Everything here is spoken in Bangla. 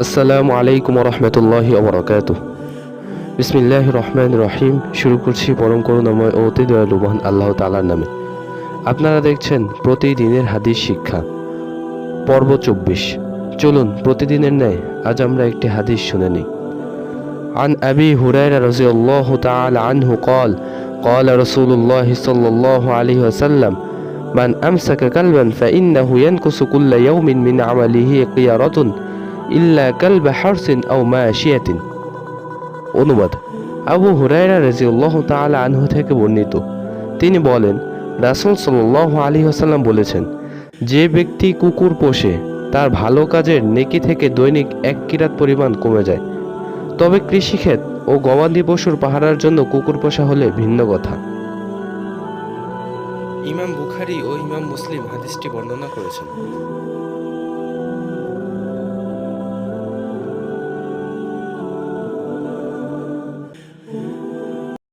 আসসালামু আলাইকুম রহমতুল্লাহি ওবরাকাতুহ। বিসমিল্লাহির রহমানির রহিম। শুরু করছি পরম করুণাময় ও অতি দয়ালু মহান আল্লাহ তাআলার নামে। আপনারা দেখছেন প্রতিদিনের হাদিস শিক্ষা পর্ব 24। চলুন প্রতিদিনের ন্যায় আজ আমরা একটি হাদিস শুনে নিই। عن أبي هريرة رضي الله تعالى عنه قال قال رسول الله صلى الله عليه وسلم من أمسك كلبا فإنه ينقص كل يوم من عمله قيرة ইল্লা কালবা হারসিন আও মাশিয়াতিন। অনুবাদ: আবু হুরায়রা রাদিয়াল্লাহু তাআলা আনহু থেকে বর্ণিত, তিনি বলেন, রাসূল সাল্লাল্লাহু আলাইহি ওয়াসাল্লাম বলেছেন, যে ব্যক্তি কুকুর পোষে তার ভালো কাজের নেকি থেকে দৈনিক 1 কিরাত পরিমাণ কমে যায়। তবে কৃষিক্ষেত ও গবাদি পশুর পাহারার জন্য কুকুর পোষা হলে ভিন্ন কথা। ইমাম বুখারী ও ইমাম মুসলিম হাদিসটি বর্ণনা করেছেন।